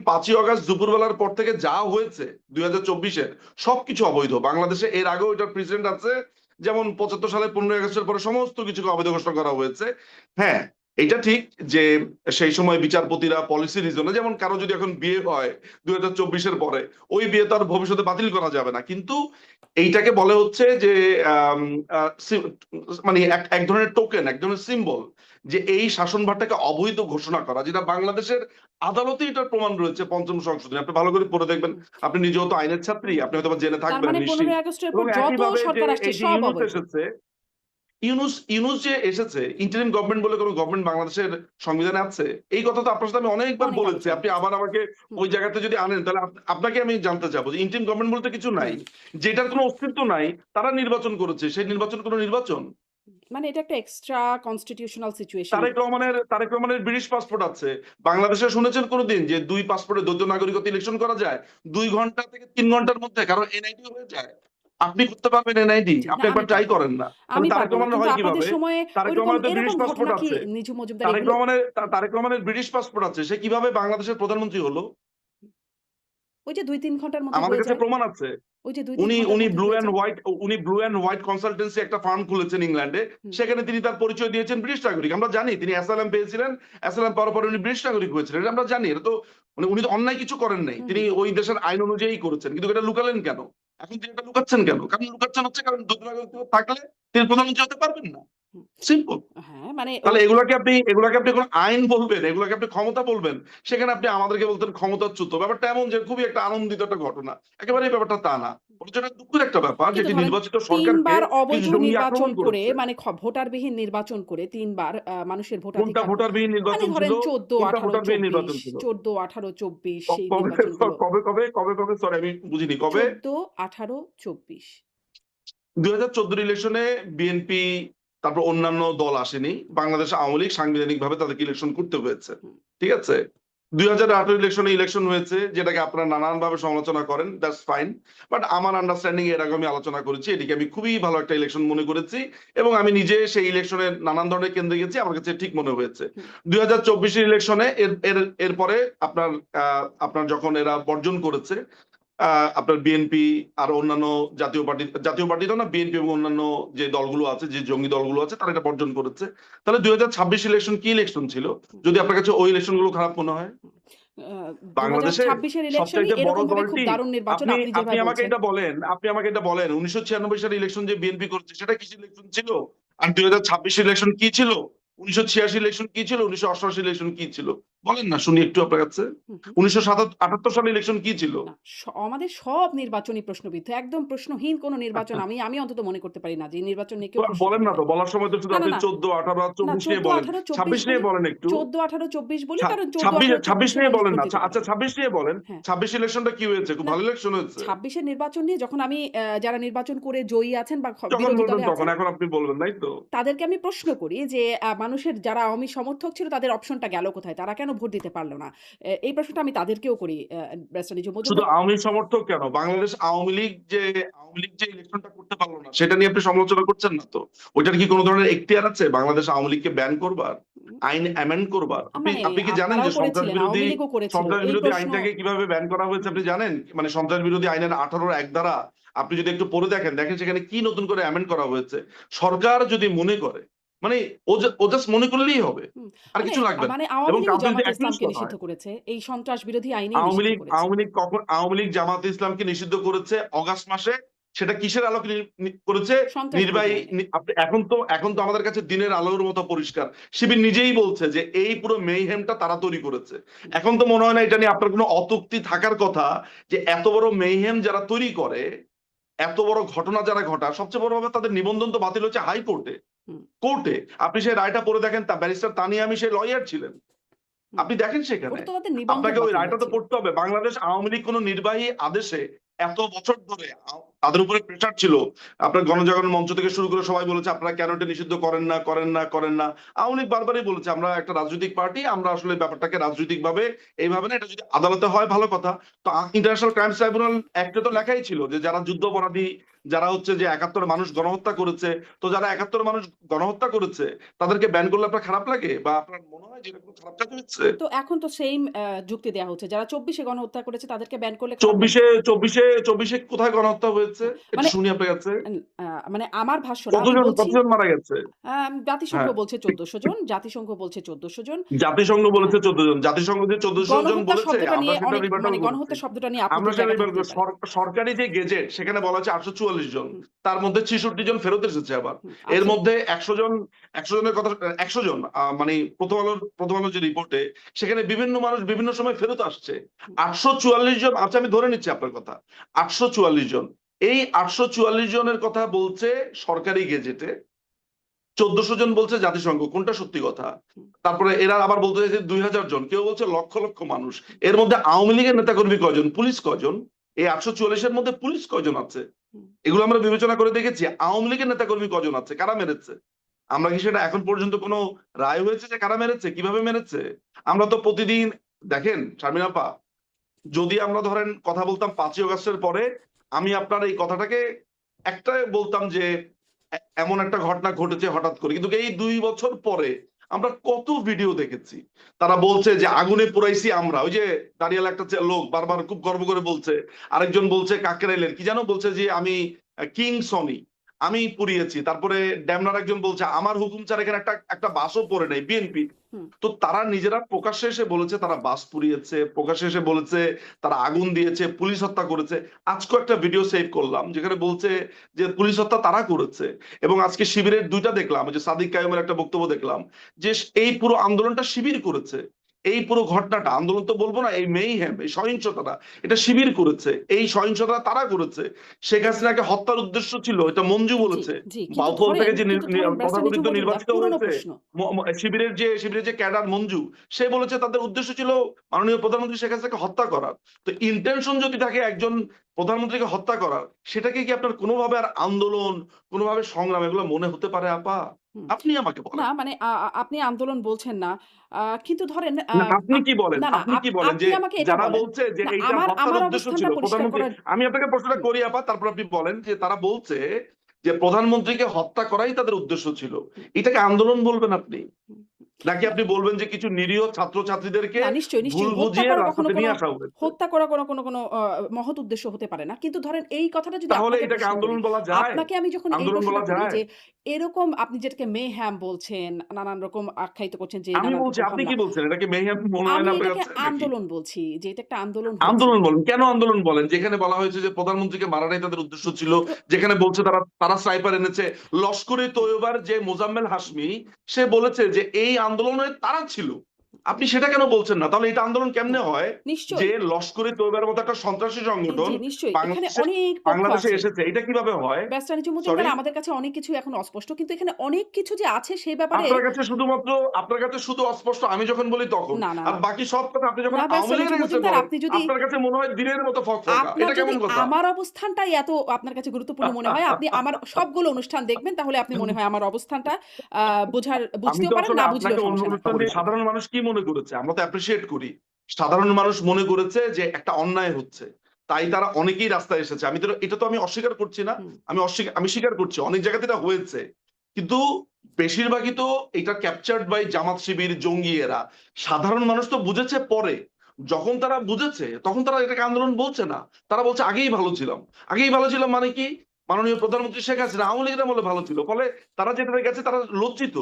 5ই August দুপুরবেলার পর থেকে যা হয়েছে 2024-এর সবকিছু অবৈধ। বাংলাদেশে এর আগেও এটার প্রেসিডেন্ট আছে, যেমন 75 সালে 15ই আগস্টের পরে সমস্ত কিছুকে অবৈধ ঘোষণা করা হয়েছে। হ্যাঁ, এটা ঠিক যে সেই সময় বিচারপতিরা পলিসি রিজনে, যেমন কারো যদি এখন বিয়ে হয় 2024-এর পরে, ওই বিয়ে তো আর ভবিষ্যতে বাতিল করা যাবে না, কিন্তু এইটাকে বলে হচ্ছে যে আম, আহ, সি- মানে এক ধরনের টোকেন, এক ধরনের সিম্বল, যে এই শাসনভারটাকে অবৈধ ঘোষণা করা, যেটা বাংলাদেশের আদালতে এটার প্রমাণ রয়েছে 5ম সংশোধনী। আপনি ভালো করে পড়ে দেখবেন। আপনি নিজেও তো আইনের ছাত্রী, আপনি হয়তো বা জেনে তার থাকবেন মানে নিশ্চিত। 15ই আগস্টের পর এবং যত একইভাবে যে সরকার আসছে এই যে সব ইউনূস অবৈধ। এসেছে, ইউনূস যে এসেছে, ইন্টারিম গভর্নমেন্ট বলে কোনো গভর্নমেন্ট বাংলাদেশের সংবিধানে আছে? এই কথা তো আপনার সাথে আমি অনেকবার অনেক বলেছি। আলোচনা আপনি হয়েছে। আবার আমাকে ওই জায়গাতে যদি আনেন, তাহলে আপনাকে আমি জানতে চাবো যে ইন্টারিম গভর্নমেন্ট বলতে কিছু নাই, যেটার কোনো অস্তিত্ব নাই। তারা নির্বাচন করেছে, সেই নির্বাচন কোনো নির্বাচন? মানে এটা একটা এক্সট্রা কনস্টিটিউশনাল সিচুয়েশন। তারেক রহমানের ব্রিটিশ পাসপোর্ট আছে। বাংলাদেশে শুনেছেন কোনোদিন যে 2 পাসপোর্টে দ্বৈত নাগরিকত্ব ইলেকশন করা যায় 2 ঘন্টা থেকে 3 ঘন্টার মধ্যে? কারণ এনআইডি হয়ে যায়। আপনি করতে পারবেন এনআইডি? জি, না আপনি আমি একবার ট্রাই পারবো না। করেন না। তাহলে আমি তারেক পারবো না। রহমানের কিন্তু হয় আপনাদের কিভাবে? সময়ে তারেক ঐরকম রহমানের তো এরকম ব্রিটিশ পাসপোর্ট ঘটনা কি আছে। নিঝুম মজুমদার এগুলো তারেক রহমানের ব্রিটিশ পাসপোর্ট আছে, সে কিভাবে বাংলাদেশের প্রধানমন্ত্রী হলো? ওই যে ২-৩ ঘন্টার মধ্যে আমাদের হয়ে কাছে যায়। প্রমাণ আছে। ওই যে ২-৩ উনি ঘন্টার উনি মধ্যে ব্লু হয়ে অ্যান্ড যায়। হোয়াইট উনি ব্লু অ্যান্ড হোয়াইট কনসালটেন্সি একটা ফার্ম খুলেছেন ইংল্যান্ডে। হুম, সেখানে তিনি তার পরিচয় দিয়েছেন ব্রিটিশ নাগরিক। আমরা জানি তিনি অ্যাসাইলাম পেয়েছিলেন। অ্যাসাইলাম পাওয়ার পরে উনি ব্রিটিশ নাগরিক হয়েছিলেন, এটা আমরা জানি। এটা তো মানে উনি তো অন্যায় কিছু করেন নাই, হুম, তিনি হুম। ওই দেশের আইন অনুযায়ী করেছেন। কিন্তু এটা লুকালেন কেন? এখন তিনি এটা লুকাচ্ছেন কেন? কারণ লুকাচ্ছেন হচ্ছে কারণ দ্বৈত নাগরিকত্ব থাকলে তিনি প্রধানমন্ত্রী হতে পারবেন না। হুম। সিম্পল। হ্যাঁ, মানে তাহলে এগুলাকে আপনি কোন আইন বলবেন, এগুলাকে আপনি ক্ষমতা বলবেন, সেখানে আপনি আমাদেরকে বলতেন ক্ষমতাচ্যুত। ব্যাপারটা এমন যে খুবই একটা আনন্দিত একটা ঘটনা। একেবারে এই ব্যাপারটা তা না। বরঞ্চ এটা দুঃখের একটা ব্যাপার, কিন্তু যেটি ধরেন নির্বাচিত ৩ সরকারকে বার কিছু অবৈধ জঙ্গি নির্বাচন আক্রমণ করে করেছে। মানে ভোটারবিহীন নির্বাচন করে ৩ বার মানুষের কোনটা ভোটাধিকার ভোটারবিহীন মানে নির্বাচন ছিল? ধরেন ১৪, কোনটা ১৮, ভোটারবিহীন ২৪, নির্বাচন ছিল? ১৪, ১৮, ২৪ ক- সেই কবে নির্বাচনগুলো কবে কবে কবে কবে সরি আমি বুঝিনি কবে। ১৪, ১৮, ২৪। 2014 ইলেকশনে বিএনপি, তারপর অন্যান্য দল আসেনি। বাংলাদেশ আওয়ামী লীগ সাংবিধানিক ভাবে তাদেরকে ইলেকশন করতে হয়েছে। হুম, ঠিক আছে? 2018 ইলেকশনে ইলেকশন হয়েছে, যেটাকে আপনারা নানান ভাবে সমালোচনা করেন, দ্যাটস ফাইন। বাট আমার আন্ডারস্ট্যান্ডিং এর আগে আমি আলোচনা করেছি, এটিকে আমি খুবই ভালো একটা ইলেকশন মনে করেছি। এবং আমি নিজে সেই ইলেকশনে নানান ধরনের কেন্দ্রে গেছি, আমার কাছে ঠিক মনে হয়েছে। হুম, 2024 ইলেকশনে এর এর এরপরে আপনার আপনার যখন এরা বর্জন করেছে, আপনার বিএনপি আর অন্যান্য জাতীয় পার্টি তো না, বিএনপি এবং অন্যান্য যে দলগুলো আছে, যে জঙ্গি দলগুলো আছে, তারা এটা বর্জন করেছে। তাহলে 2026 ইলেকশন কি ইলেকশন ছিল, হুম, যদি আপনার কাছে ওই ইলেকশন গুলো খারাপ মনে হয়? হুম। আ বাংলাদেশের ২০২৬ এর ইলেকশনই সবচাইতে বড় এরকমভাবে খুব দলটি, দারুণ নির্বাচন আপনি আপনি আপনি যেভাবে আমাকে বলছেন। এটা বলেন, 1996 সালে ইলেকশন যে বিএনপি করেছে, সেটা কিসের ইলেকশন ছিল? আর 2026 ইলেকশন কি ছিল? 1986 ইলেকশন কি ছিল? 1988 ইলেকশন কি ছিল? বলেন না শুনি একটু আপনার কাছে। হুম, হুম। 1978 সালে ইলেকশন কি ছিল? না, আমাদের সব নির্বাচনই প্রশ্নবিদ্ধ। একদম প্রশ্নহীন কোনো নির্বাচন আমি অন্তত মনে করতে পারি না যে এই নির্বাচন নিয়ে কেউ প্রশ্ন বলেন করতে না তো, পারে। বলার সময় তো শুধু না, না, আপনি না। 14, 18 আর না 24 নিয়ে ১৪, বলেন। ১৮, ২৪ 26 নিয়ে বলি। বলেন একটু। ১৪, ১৮, ২৪ বলি কারণ ১৪, ছাব্বিশ ১৮, ছাব্বিশ ২৪ এ নিয়ে মানুষ বলেন ভোট না। দিতে আচ্ছা পারবে না। 26 নিয়ে বলেন। হ্যাঁ। 26 ইলেকশনটা কি হয়েছে? খুব না ভালো ইলেকশন হয়েছে। ২৬ এর নির্বাচন নিয়ে যখন আমি যারা নির্বাচন করে জয়ী আছেন বা যখন বিরোধী বলবেন দলে তখন, আছেন, এখন আপনি বলবেন, তাই তো? তাদেরকে আমি প্রশ্ন করি যে মানুষের যারা আওয়ামী সমর্থক ছিল তাদের অপশনটা গেল কোথায়? তারা কেন ভোট দিতে পারল না? এই প্রশ্নটা আমি তাদেরকেও করি ব্যারিস্টার নিঝুম শুধু মজুমদার। আওয়ামী সমর্থক কেন, বাংলাদেশ আওয়ামী লীগ যে ইলেকশনটা করতে পারলো না, সেটা নিয়ে আপনি সমালোচনা করছেন না তো? ওইটার কি কোনো ধরনের এখতিয়ার আছে বাংলাদেশ আওয়ামী লীগকে ব্যান করবার, আইন অ্যামেন্ড করবার? আপনি মানে আপনি কি জানেন আপনারাও যে করেছিলেন, আওয়ামী লীগও করেছিল। সন্ত্রাস এই বিরোধী প্রশ্ন আইনটাকে কিভাবে ব্যান করা হয়েছে হুম, আপনি জানেন? মানে সন্ত্রাস বিরোধী আইনের 18 ধারা আপনি যদি একটু পড়ে দেখেন, সেখানে কি নতুন করে অ্যামেন্ড করা হয়েছে। সরকার যদি মনে করে, মানে ও জাস্ট মনে করলেই হবে, হুম। আর মানে কিছু লাগবে না। মানে আওয়ামী এবং লীগও কাউকে যদি জামাতে অ্যাকিউজ ইসলামকে করা নিষিদ্ধ হয়, করেছে। এই সন্ত্রাস বিরোধী আইনেই নিষিদ্ধ করেছে। আওয়ামী লীগ জামাতে ইসলামকে নিষিদ্ধ করেছে অগাস্ট মাসে। সেটা কিসের আলোকে করেছে? সন্ত্রাস বিরোধী নির্বাহী আইনে। এখন তো আমাদের কাছে দিনের আলোর মতো পরিষ্কার। শিবির নিজেই বলছে যে এই পুরো মেইহেমটা তারা তৈরি করেছে। হুম, এখন তো মনে হয় না এটা নিয়ে আপনার কোনো অত্যুক্তি থাকার কথা, যে এত বড় মেইহেম যারা তৈরি করে, এত বড় ঘটনা যারা ঘটায়, সবচেয়ে বড় ভাবে তাদের নিবন্ধন তো বাতিল হচ্ছে হাইকোর্টে। হুম, কোর্টে আপনি সেই রায়টা পড়ে দেখেন, তা ব্যারিস্টার তানিয়া আমি সেই লয়ার ছিলেন। হুম। আপনি দেখেন সেখানে, ওটা তো তাদের নিবন্ধন আপনাকে ওই বাতিল রায়টা তো হয়েছিল। পড়তে হবে। বাংলাদেশ আওয়ামী লীগ কোন নির্বাহী আদেশে এত বছর ধরে তাদের উপরে প্রেশার ছিল। আপনার গণজাগরণ মঞ্চ থেকে শুরু করে সবাই বলেছে আপনারা কেন এটা নিষিদ্ধ করেন না করেন না করেন না। আওয়ামী লীগ বারবারই বলেছে আমরা একটা রাজনৈতিক পার্টি, আমরা আসলে ব্যাপারটাকে রাজনৈতিক ভাবে এইভাবে না, এটা যদি আদালতে হয় ভালো কথা। তো ইন্টারন্যাশনাল ক্রাইমস ট্রাইব্যুনাল অ্যাক্টে তো লেখাই ছিল যে যারা যুদ্ধাপরাধী, যারা হচ্ছে যে ৭১ মানুষ গণহত্যা করেছে, তো যারা ৭১ মানুষ গণহত্যা করেছে তাদেরকে ব্যান করলে আপনার খারাপ লাগে বা আপনার মনে হয় যে এটা কোনো খারাপ কাজ হচ্ছে? তো এখন তো সেইম যুক্তি দেয়া হচ্ছে। যারা ২৪ এ গণহত্যা করেছে তাদেরকে ব্যান করলে খারাপ লাগে। ২৪ কোথায় গণহত্যা হয়েছে হ্যাঁ, একটু মানে শুনি আপনার কাছে। আন আ মানে আমার ভাষ্য না, আমি বলছি কতজন মারা গেছে? জাতিসংঘ হ্যাঁ, বলছে ১৪০০ জন, জাতিসংঘ বলছে ১৪০০ জন। জাতিসংঘ হ্যাঁ, বলেছে ১৪ জন। জাতিসংঘ যে ১৪০০ জন গণহত্যা বলেছে শব্দটা আমরা নিয়ে সেটা অনেক রিভার্টাল মানে করছি। গণহত্যা শব্দটা নিয়ে আমরা আপত্তির সেটা জায়গা রিভার্টাল থাকতেই করছি। পারে। সরকারি যে গেজেট সেখানে বলা আছে ৮৪৪ জন। হুম, তার মধ্যে ৬৬ জন ফেরত এসেছে আবার। হুম, এর আচ্ছা, মধ্যে ১০০ জন, ১০০ জনের কথা, ১০০ জন মানে প্রথম আলোর যে রিপোর্টে সেখানে বিভিন্ন মানুষ বিভিন্ন সময় ফেরত আসছে। হুম, ৮৪৪ জন, আচ্ছা আমি ধরে নিচ্ছি আপনার কথা। ৮৪৪ জন। এই ৮৪৪ জনের কথা বলছে সরকারি গেজেটে। ১৪০০ জন বলছে জাতিসংঘ, কোনটা সত্যি কথা? হুম, তারপরে এরা আবার বলতে চাইছে ২০০০ জন, কেউ বলছে লক্ষ লক্ষ মানুষ। এর মধ্যে আওয়ামী লীগের নেতাকর্মী কয়জন, পুলিশ কয়জন, এই ৮৪৪ এর মধ্যে পুলিশ কয়জন আছে, হুম। এগুলো আমরা বিবেচনা করে দেখেছি। আওয়ামী লীগের নেতাকর্মী কজন আছে, কারা মেরেছে? আমরা কি সেটা এখন পর্যন্ত কোনো রায় হয়েছে যে কারা মেরেছে, কিভাবে মেরেছে? আমরা তো প্রতিদিন, দেখেন শারমিন আপা, যদি আমরা ধরেন কথা বলতাম ৫ই অগাস্টের পরে, আমি আপনার এই কথাটাকে একটাই বলতাম যে এমন একটা ঘটনা ঘটেছে হঠাৎ করে। কিন্তু এই ২ বছর পরে আমরা কত ভিডিও দেখেছি। তারা বলছে যে আগুনে পোড়াইছি আমরা। ওই যে দাঁড়িয়ালা একটা লোক বারবার খুব গর্ব করে বলছে। আরেকজন বলছে কাকরাইলের কি যেন বলছে যে আমি কিং সনি, আমি পুড়িয়েছি। তারপরে ড্যামনার একজন বলছে আমার হুকুম ছাড়া এখানে একটা বাসও পড়ে নাই বিএনপি। হুম, তো তারা নিজেরা প্রকাশ্যে এসে বলেছে তারা বাস পুড়িয়েছে, প্রকাশ্যে এসে বলেছে তারা আগুন দিয়েছে, পুলিশ হত্যা করেছে। আজকেও একটা ভিডিও সেভ করলাম যেখানে বলছে যে পুলিশ হত্যা তারা করেছে। এবং আজকে শিবিরের ২টা দেখলাম, যে সাদিক কায়েমের একটা বক্তব্য দেখলাম যে এই পুরো আন্দোলনটা শিবির করেছে। এই পুরো ঘটনাটা আন্দোলন তো বলবো না, এই মেইহ্যাম, এই সহিংসতাটা এটা শিবির করেছে, এই সহিংসতা তারা করেছে। শেখ হাসিনাকে হত্যার উদ্দেশ্য ছিল, এটা মঞ্জু জি, বলেছে। জি। বাউফল থেকে যে কিন্তু ধরেন ব্যারিস্টার নিচু তথাকথিত মজুমদার নির্বাচিত পুরনো হয়েছে প্রশ্ন। শিবিরের যে ক্যাডার মঞ্জু, সে বলেছে তাদের উদ্দেশ্য ছিল মাননীয় প্রধানমন্ত্রী শেখ হাসিনাকে হত্যা করার। তো ইন্টেনশন যদি থাকে একজন প্রধানমন্ত্রীকে হত্যা করার, সেটাকে কি আপনার কোনোভাবে আর আন্দোলন, কোনোভাবে সংগ্রাম এগুলো মনে হতে পারে আপা? হুম। আপনি আমাকে না বলেন। মানে আপনি আন্দোলন বলছেন না। কিন্তু ধরেন না আপনি আপ কি বলেন? না, না আপনি কি বলেন আপনি যে আমাকে এটা যারা বলেন। বলছে যে না এইটা আমার হত্যার উদ্দেশ্য ছিল অবস্থানটা পরিষ্কার প্রধানমন্ত্রী, করার আমি আপনাকে প্রশ্নটা হুম, করি আপা, তারপর আপনি বলেন যে তারা বলছে যে প্রধানমন্ত্রীকে হত্যা করাই তাদের উদ্দেশ্য ছিল। হুম, এটাকে আন্দোলন বলবেন আপনি? হুম। নাকি না আপনি বলবেন যে কিছু নিরীহ ছাত্রছাত্রীদেরকে না নিশ্চয়ই, ভুল নিশ্চয়ই। বুঝিয়ে রাস্তাতে নিয়ে আসা হয়েছে? হত্যা করা কোনো মহৎ উদ্দেশ্য হতে পারে না। কিন্তু ধরেন এই কথাটা যদি তাহলে আপনাকে এটাকে প্রশ্ন করি, আন্দোলন বলা যায়? আপনাকে আমি যখন এই আন্দোলন প্রশ্নটা বলা করি যায়? যে এরকম আপনি যেটাকে মেহ্যাম বলছেন, নানান রকম আখ্যায়িত করছেন যে আমি নানান বলছি, রকম আপনি হামলা। কি বলছেন? এটা কি মেহের মনে হয় আমি না আপনার এটাকে কাছে নাকি? আন্দোলন বলছি যে এটা একটা আন্দোলন হয়েছে। আন্দোলন বলেন। কেন আন্দোলন বলেন? যেখানে বলা হয়েছে যে প্রধানমন্ত্রীকে মারাটাই তাদের উদ্দেশ্য হুম। ছিল। তো যেখানে বলছে তারা স্নাইপার এনেছে। লস্করে তৈয়বার যে মোজাম্মেল হাশমি, সে বলেছে যে এই আন্দোলনে তারা ছিল। আপনি সেটা কেন বলছেন না? তাহলে এটা আন্দোলন না, কেমনে হয়? যে নিশ্চয়ই। লস্করে তৈয়বার মতো একটা সন্ত্রাসী সংগঠন জি, নিশ্চয়ই। এখানে বাংলাদেশে অনেক পক্ষ বাংলাদেশে আছে। এসেছে। এটা কিভাবে হয়? Barrister Nizam sorry? মজুমদার আমাদের কাছে অনেক কিছু এখন অস্পষ্ট। কিন্তু এখানে অনেক কিছু যে আছে সে ব্যাপারে আপনার কাছে শুধু অস্পষ্ট আমি যখন বলি তখন। না, না, আর না। বাকি সব কথা আপনি যখন না আওয়ামী ব্যারিস্টার লীগের নিজাম এগেইনস্টে মজুমদার বলেন, আপনি যদি আপনার কাছে মনে হয় দিনের মতো ফকফকা। আপনার এটা যদি কেমন কথা? আমার অবস্থানটাই এত আপনার কাছে গুরুত্বপূর্ণ মনে হয়, আপনি আমার সবগুলো অনুষ্ঠান দেখবেন তাহলে আপনি মনে হয় আমার অবস্থানটা আ আমি বুঝতেও তো পারেন, আসলে না আপনাকে বুঝলেও অন্য সমস্যা নাই। অনুষ্ঠান দিয়ে সাধারণ মানুষ কি মনে করেছে? আমরা তো অ্যাপ্রিশিয়েট করি। সাধারণ মানুষ মনে করেছে যে একটা অন্যায় হচ্ছে। তাই তারা অনেকেই রাস্তায় এসেছে। এটা তো আমি অস্বীকার করছি না। হুম, আমি স্বীকার করছি। অনেক জায়গাতে এটা হয়েছে। কিন্তু বেশিরভাগই তো এটা ক্যাপচার্ড বাই জামাত শিবির, জঙ্গি এরা। সাধারণ মানুষ তো বুঝেছে পরে। যখন তারা বুঝেছে তখন তারা এটাকে আন্দোলন বলছে না। তারা বলছে আগেই ভালো ছিলাম। আগেই ভালো ছিলাম মানে কি? মাননীয় প্রধানমন্ত্রী শেখ হাসিনা আওয়ামী লীগের আমলে ভালো ছিল। ফলে তারা যেটাতে গেছে তারা লজ্জিত।